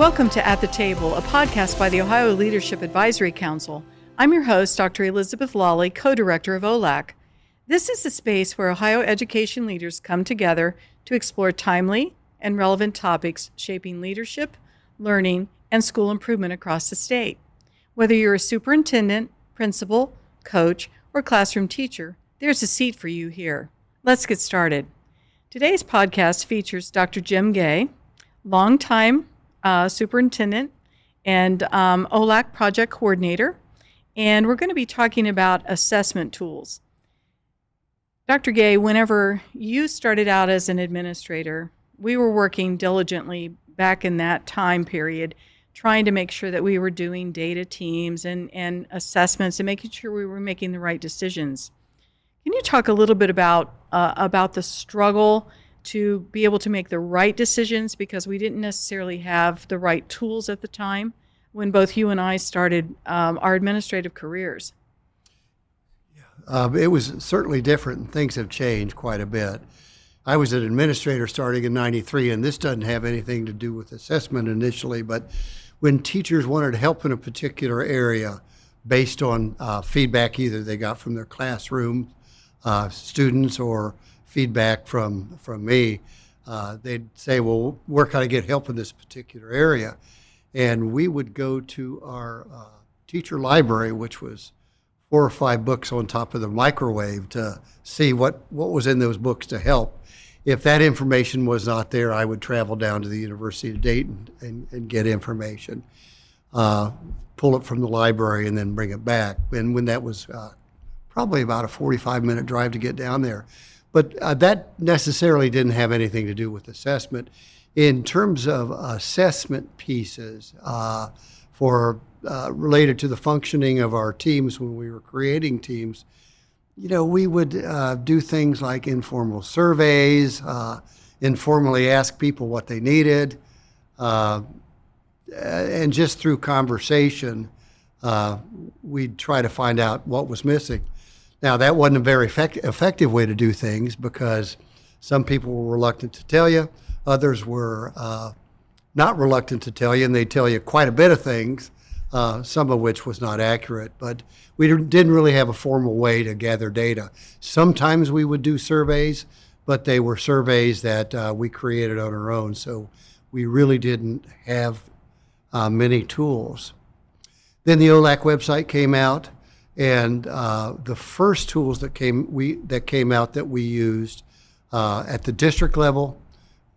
Welcome to At the Table, a podcast by the Ohio Leadership Advisory Council. I'm your host, Dr. Elizabeth Lolli, co-director of OLAC. This is a space where Ohio education leaders come together to explore timely and relevant topics shaping leadership, learning, and school improvement across the state. Whether you're a superintendent, principal, coach, or classroom teacher, there's a seat for you here. Let's get started. Today's podcast features Dr. Jim Gay, longtime superintendent and OLAC project coordinator, and we're going to be talking about assessment tools. Dr. Gay, whenever you started out as an administrator, we were working diligently back in that time period, trying to make sure that we were doing data teams and assessments and making sure we were making the right decisions. Can you talk a little bit about the struggle to be able to make the right decisions, because we didn't necessarily have the right tools at the time when both you and I started our administrative careers? It was certainly different, and things have changed quite a bit. I was an administrator starting in '93, and this doesn't have anything to do with assessment initially, but when teachers wanted help in a particular area based on feedback either they got from their classroom students or feedback from me, they'd say, well, where can I get help in this particular area? And we would go to our teacher library, which was 4 or 5 books on top of the microwave, to see what was in those books to help. If that information was not there, I would travel down to the University of Dayton and get information, pull it from the library and then bring it back. And when that was probably about a 45-minute drive to get down there. But that necessarily didn't have anything to do with assessment. In terms of assessment pieces for related to the functioning of our teams when we were creating teams, we would do things like informal surveys, informally ask people what they needed, and just through conversation, we'd try to find out what was missing. Now, that wasn't a very effective way to do things, because some people were reluctant to tell you, others were not reluctant to tell you, and they'd tell you quite a bit of things, some of which was not accurate. But we didn't really have a formal way to gather data. Sometimes we would do surveys, but they were surveys that we created on our own, so we really didn't have many tools. Then the OLAC website came out, and the first tools that came out that we used at the district level,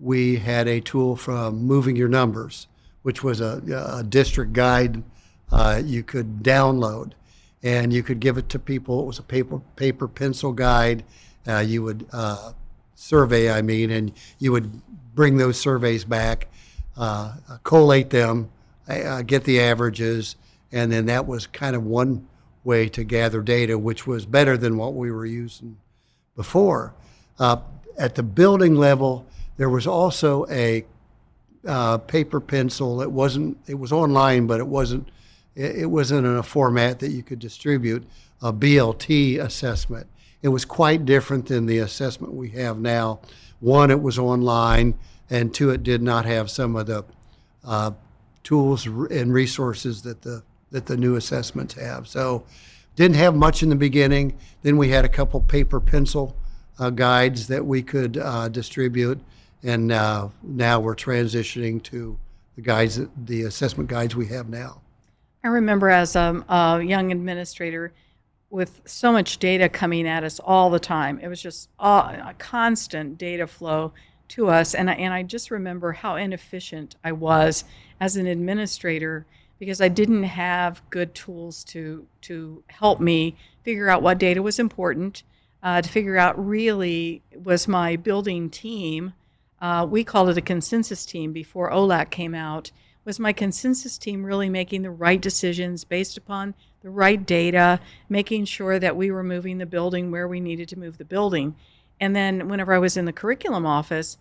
we had a tool from Moving Your Numbers, which was a district guide you could download, and you could give it to people. It was a paper pencil guide. You would survey, and you would bring those surveys back, collate them, get the averages, and then that was kind of one way to gather data, which was better than what we were using before. At the building level, there was also a paper pencil. It was online, but it wasn't in a format that you could distribute, a BLT assessment. It was quite different than the assessment we have now. 1, it was online, and 2, it did not have some of the tools and resources that the new assessments have. So didn't have much in the beginning. Then we had a couple paper pencil guides that we could distribute, and now we're transitioning to the assessment guides we have now. I remember as a young administrator with so much data coming at us all the time. It was just a constant data flow to us, and I just remember how inefficient I was as an administrator, because I didn't have good tools to help me figure out what data was important, to figure out really was my building team, we called it a consensus team before OLAC came out, was my consensus team really making the right decisions based upon the right data, making sure that we were moving the building where we needed to move the building. And then whenever I was in the curriculum office,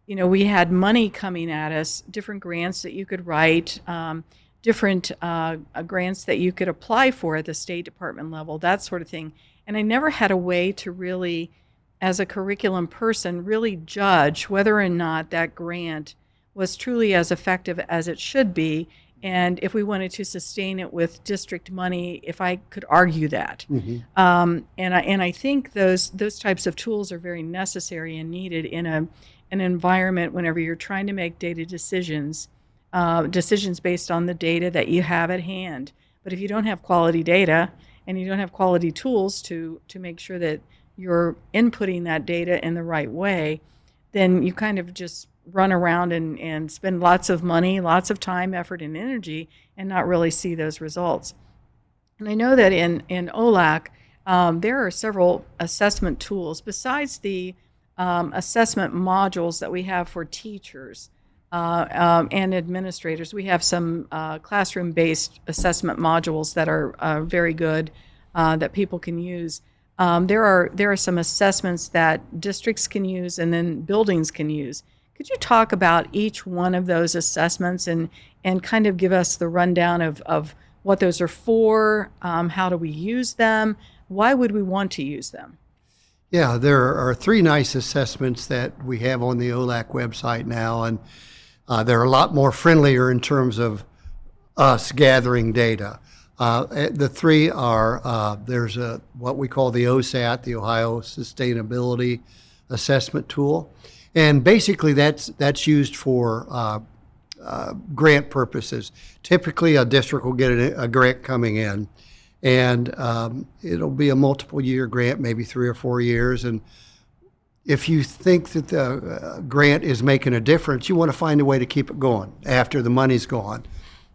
we had money coming at us, different grants that you could write, different grants that you could apply for at the State Department level, that sort of thing. And I never had a way to really, as a curriculum person, really judge whether or not that grant was truly as effective as it should be. And if we wanted to sustain it with district money, if I could argue that. And I think those types of tools are very necessary and needed in an environment whenever you're trying to make data decisions, decisions based on the data that you have at hand. But if you don't have quality data and you don't have quality tools to make sure that you're inputting that data in the right way, then you kind of just run around and spend lots of money, lots of time, effort, and energy, and not really see those results. And I know that in OLAC, there are several assessment tools besides the assessment modules that we have for teachers and administrators. We have some classroom-based assessment modules that are very good that people can use. There are some assessments that districts can use and then buildings can use. Could you talk about each one of those assessments and kind of give us the rundown of what those are for, how do we use them, why would we want to use them? Yeah, there are 3 nice assessments that we have on the OLAC website now, and they're a lot more friendlier in terms of us gathering data. The 3 are, there's what we call the OSAT, the Ohio Sustainability Assessment Tool. And basically that's used for grant purposes. Typically a district will get a grant coming in, and it'll be a multiple year grant, maybe 3 or 4 years. And if you think that the grant is making a difference, you want to find a way to keep it going after the money's gone,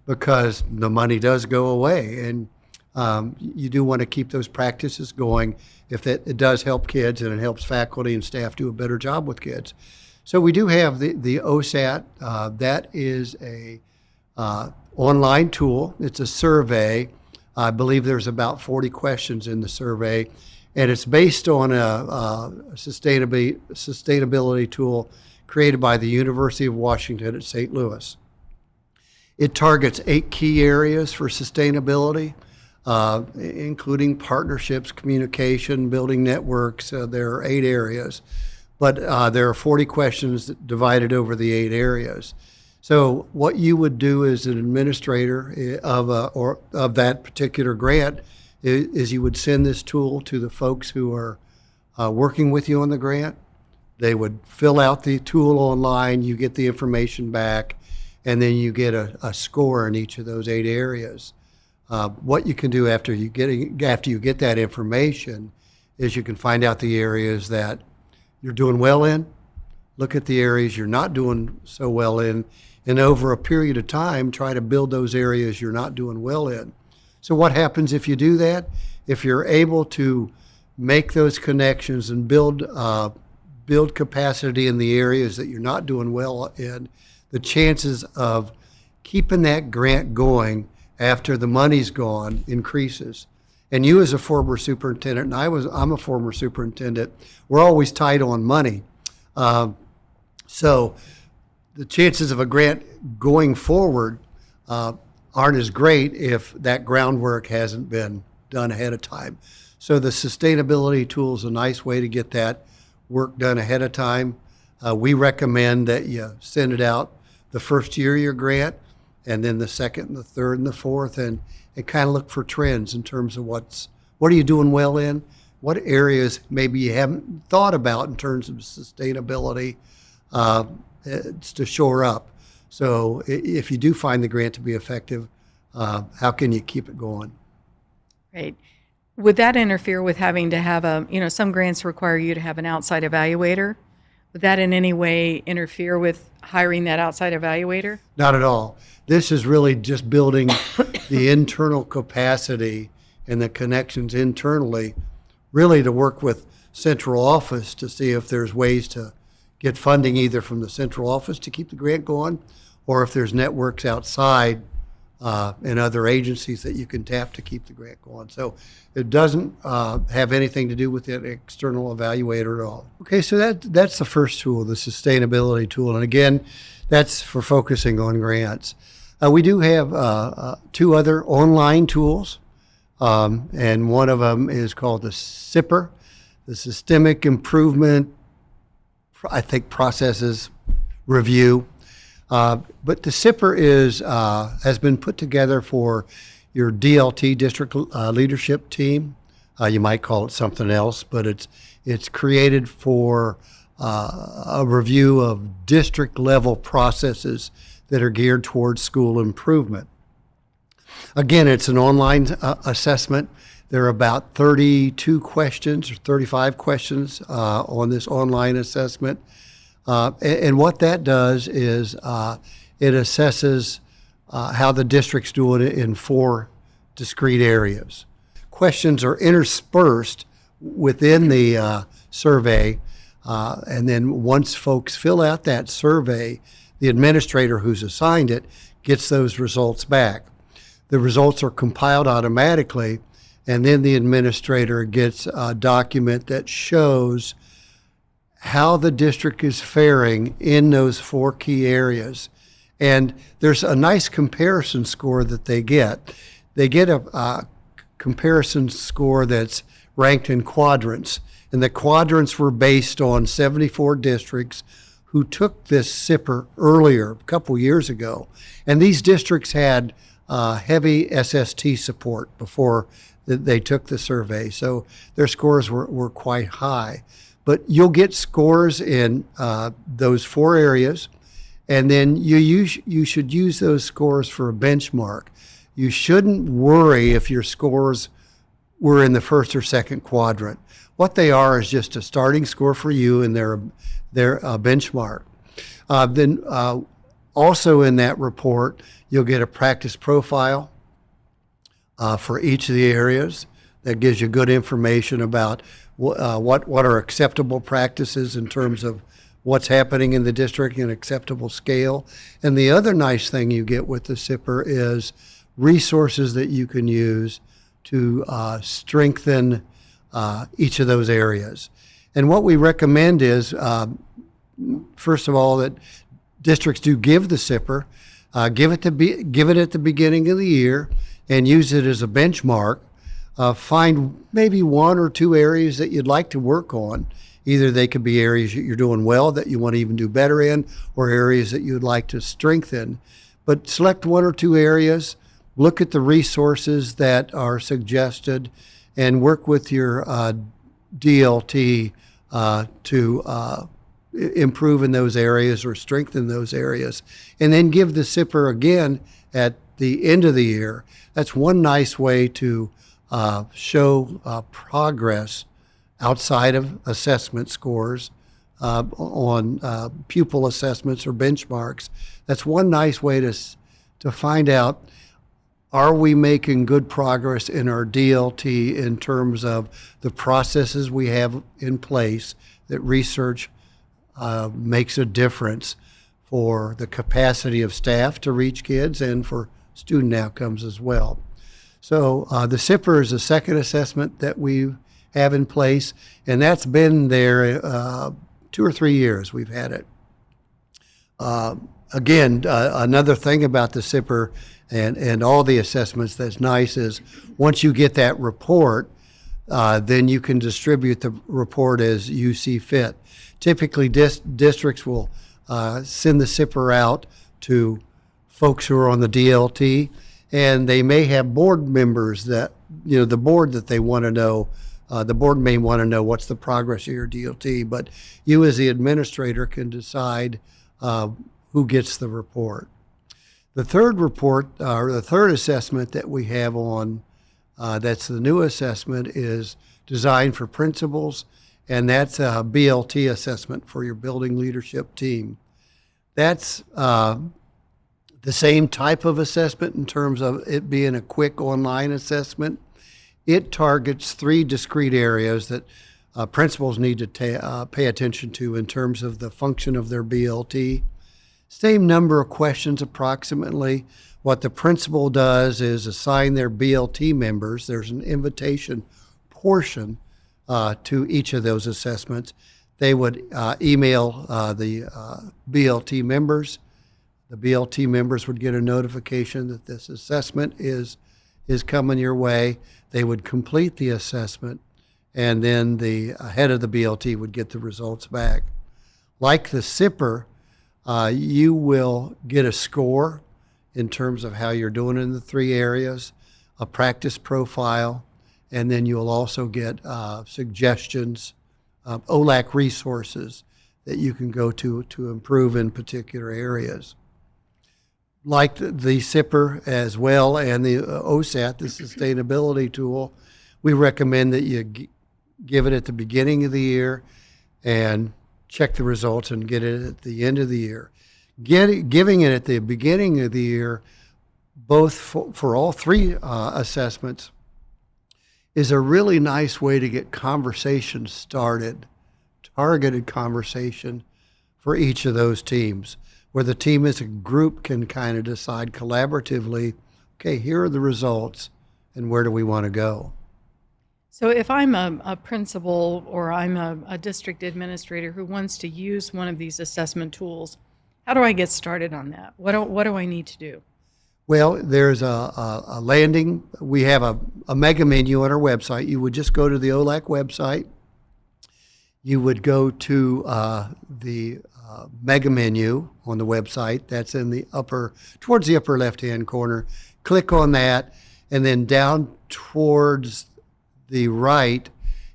because the money does go away. And you do want to keep those practices going if it does help kids and it helps faculty and staff do a better job with kids. So we do have the OSAT. That is a online tool. It's a survey. I believe there's about 40 questions in the survey, and it's based on a sustainability tool created by the University of Washington at St. Louis. It targets 8 key areas for sustainability, including partnerships, communication, building networks. There are 8 areas, but there are 40 questions divided over the 8 areas. So what you would do as an administrator of that particular grant is you would send this tool to the folks who are working with you on the grant. They would fill out the tool online, you get the information back, and then you get a score in each of those 8 areas. What you can do after you get that information is you can find out the areas that you're doing well in, look at the areas you're not doing so well in, and over a period of time, try to build those areas you're not doing well in. So what happens if you do that? If you're able to make those connections and build capacity in the areas that you're not doing well in, the chances of keeping that grant going after the money's gone increases. And you as a former superintendent, and I'm a former superintendent, we're always tight on money. So the chances of a grant going forward aren't as great if that groundwork hasn't been done ahead of time. So the sustainability tool is a nice way to get that work done ahead of time. We recommend that you send it out the first year of your grant, and then the second and the third and the fourth, and kind of look for trends in terms of what are you doing well in, what areas maybe you haven't thought about in terms of sustainability to shore up. So if you do find the grant to be effective, how can you keep it going? Right. Would that interfere with having to have some grants require you to have an outside evaluator? Would that in any way interfere with hiring that outside evaluator? Not at all. This is really just building the internal capacity and the connections internally, really to work with central office to see if there's ways to get funding either from the central office to keep the grant going, or if there's networks outside and other agencies that you can tap to keep the grant going. So it doesn't have anything to do with the external evaluator at all. Okay, so that's the first tool, the sustainability tool. And again, that's for focusing on grants. We do have 2 other online tools, and one of them is called the SIPR, the Systemic Improvement, I think, Processes Review. But the SIPR has been put together for your DLT district leadership team. You might call it something else, but it's created for a review of district level processes that are geared towards school improvement. Again, it's an online assessment. There are about 32 questions or 35 questions on this online assessment. And what that does is it assesses how the district's doing it in 4 discrete areas. Questions are interspersed within the survey, and then once folks fill out that survey, the administrator who's assigned it gets those results back. The results are compiled automatically, and then the administrator gets a document that shows how the district is faring in those 4 key areas. And there's a nice comparison score that they get. They get a comparison score that's ranked in quadrants. And the quadrants were based on 74 districts who took this SIPR earlier, a couple years ago. And these districts had heavy SST support before they took the survey. So their scores were quite high. But you'll get scores in those 4 areas, and then you should use those scores for a benchmark. You shouldn't worry if your scores were in the first or second quadrant. What they are is just a starting score for you, and they're a benchmark. Then also in that report, you'll get a practice profile for each of the areas. That gives you good information about what are acceptable practices in terms of what's happening in the district in acceptable scale. And the other nice thing you get with the SIPR is resources that you can use to strengthen each of those areas. And what we recommend is, first of all, that districts do give the SIPR, give it at the beginning of the year, and use it as a benchmark. Find maybe 1 or 2 areas that you'd like to work on. Either they could be areas that you're doing well that you want to even do better in, or areas that you'd like to strengthen. But select 1 or 2 areas, look at the resources that are suggested, and work with your DLT to improve in those areas or strengthen those areas. And then give the SIPR again at the end of the year. That's one nice way to show progress outside of assessment scores on pupil assessments or benchmarks. That's one nice way to find out, are we making good progress in our DLT in terms of the processes we have in place that research makes a difference for the capacity of staff to reach kids and for student outcomes as well. So the SIPR is the second assessment that we have in place, and that's been there 2 or 3 years we've had it. Again, another thing about the SIPR and all the assessments that's nice is once you get that report, then you can distribute the report as you see fit. Typically, districts will send the SIPR out to folks who are on the DLT, and they may have board members that, the board that they want to know, the board may want to know what's the progress of your DLT, but you as the administrator can decide who gets the report. The third report, or the third assessment that we have on, that's the new assessment, is designed for principals, and that's a BLT assessment for your building leadership team. That's the same type of assessment in terms of it being a quick online assessment. It targets 3 discrete areas that principals need to pay attention to in terms of the function of their BLT. Same number of questions approximately. What the principal does is assign their BLT members. There's an invitation portion to each of those assessments. They would email the BLT members. The BLT members would get a notification that this assessment is coming your way. They would complete the assessment, and then the head of the BLT would get the results back. Like the SIPR, You will get a score in terms of how you're doing in the 3 areas, a practice profile, and then you'll also get suggestions, OLAC resources that you can go to improve in particular areas. Like the SIPR as well and the OSAT, the sustainability tool, we recommend that you give it at the beginning of the year and check the results and get it at the end of the year. Giving it at the beginning of the year, both for all 3 assessments, is a really nice way to get conversation started, targeted conversation for each of those teams, where the team as a group can kind of decide collaboratively, okay, here are the results and where do we want to go. So if I'm a principal or I'm a district administrator who wants to use one of these assessment tools, how do I get started on that? What do I need to do? Well, there's a landing. We have a mega menu on our website. You would just go to the OLAC website. You would go to the mega menu on the website. That's in the towards the upper left-hand corner. Click on that, and then down towards the right,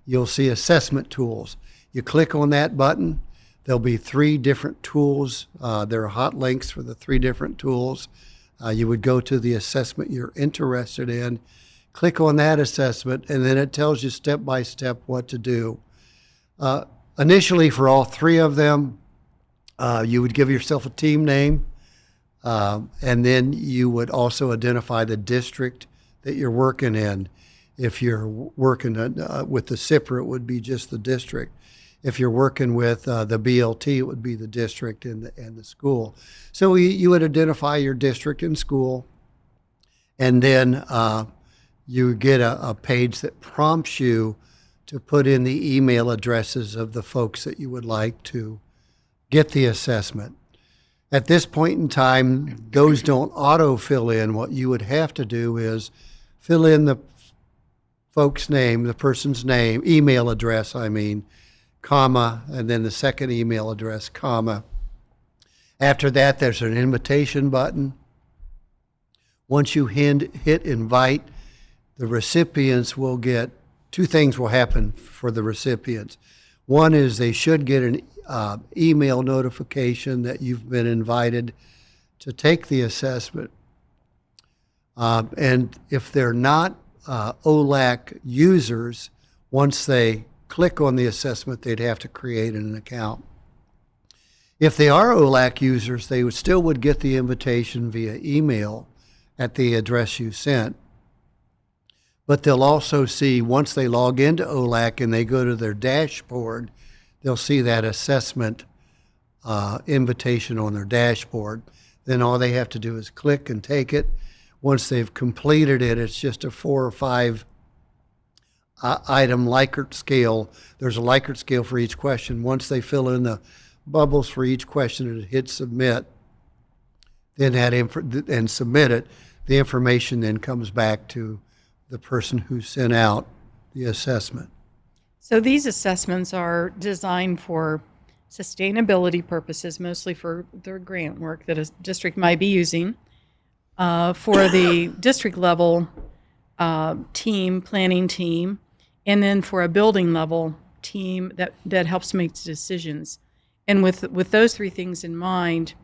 you'll see assessment tools. You click on that button. There'll be 3 different tools. There are hot links for the 3 different tools. You would go to the assessment you're interested in, click on that assessment, and then it tells you step by step what to do. Initially, for all 3 of them, you would give yourself a team name, and then you would also identify the district that you're working in. If you're working with the SIPR, it would be just the district. If you're working with the BLT, it would be the district and the school. So you would identify your district and school, and then you get a page that prompts you to put in the email addresses of the folks that you would like to get the assessment. At this point in time, those don't auto-fill in. What you would have to do is fill in the folks' name, the person's name, email address, comma, and then the second email address, comma. After that, there's an invitation button. Once you hit invite, the recipients will get 2 things will happen for the recipients. One is they should get an email notification that you've been invited to take the assessment. And if they're not OLAC users, once they click on the assessment, they'd have to create an account. If they are OLAC users, they would get the invitation via email at the address you sent. But they'll also see, once they log into OLAC and they go to their dashboard, they'll see that assessment invitation on their dashboard. Then all they have to do is click and take it. Once they've completed it, it's just a 4 or 5 item Likert scale. There's a Likert scale for each question. Once they fill in the bubbles for each question and hit submit, then and submit it, the information then comes back to the person who sent out the assessment. So these assessments are designed for sustainability purposes, mostly for their grant work that a district might be using. For the district level planning team, and then for a building level team that helps make decisions. And with those 3 things in mind,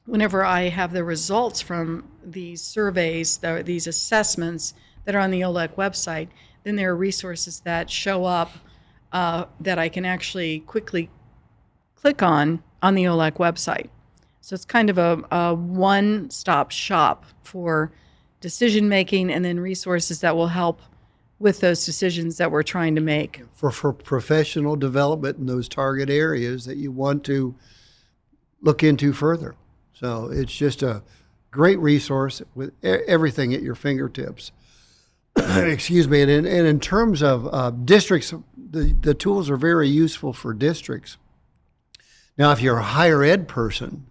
whenever I have the results from these surveys, these assessments that are on the OLAC website, then there are resources that show up that I can actually quickly click on the OLAC website. So it's kind of a one-stop shop for decision making, and then resources that will help with those decisions that we're trying to make. For professional development in those target areas that you want to look into further. So it's just a great resource with everything at your fingertips. Excuse me. And in terms of districts, the tools are very useful for districts. Now, if you're a higher ed person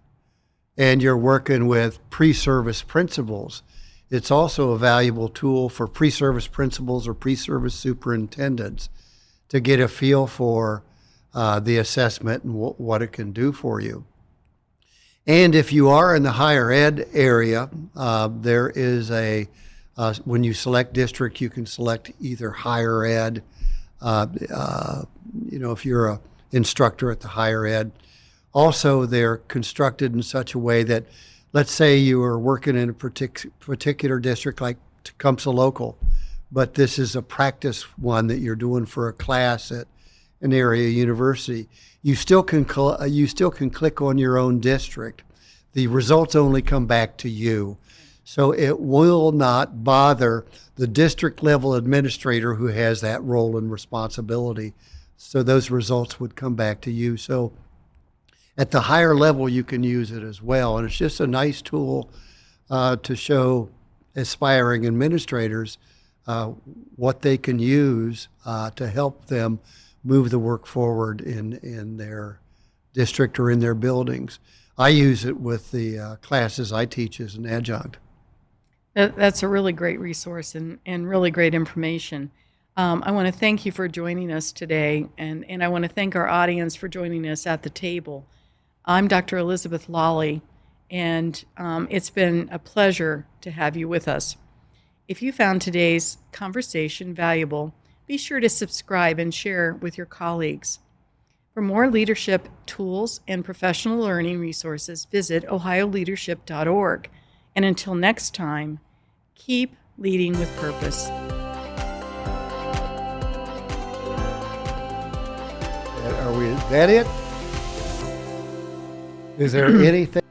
and you're working with pre-service principals, it's also a valuable tool for pre-service principals or pre-service superintendents to get a feel for the assessment and what it can do for you. And if you are in the higher ed area, there is when you select district, you can select either higher ed, if you're a instructor at the higher ed. Also, they're constructed in such a way that, let's say you are working in a particular district like Tecumseh Local, but this is a practice one that you're doing for a class at an area university. You still can click on your own district. The results only come back to you. So it will not bother the district level administrator who has that role and responsibility. So those results would come back to you. So at the higher level, you can use it as well. And it's just a nice tool to show aspiring administrators what they can use to help them move the work forward in their district or in their buildings. I use it with the classes I teach as an adjunct. That's a really great resource and really great information. I want to thank you for joining us today, and I want to thank our audience for joining us at the table. I'm Dr. Elizabeth Lolli, and it's been a pleasure to have you with us. If you found today's conversation valuable, be sure to subscribe and share with your colleagues. For more leadership tools and professional learning resources, visit ohioleadership.org. And until next time, keep leading with purpose. Is that it? Is there anything?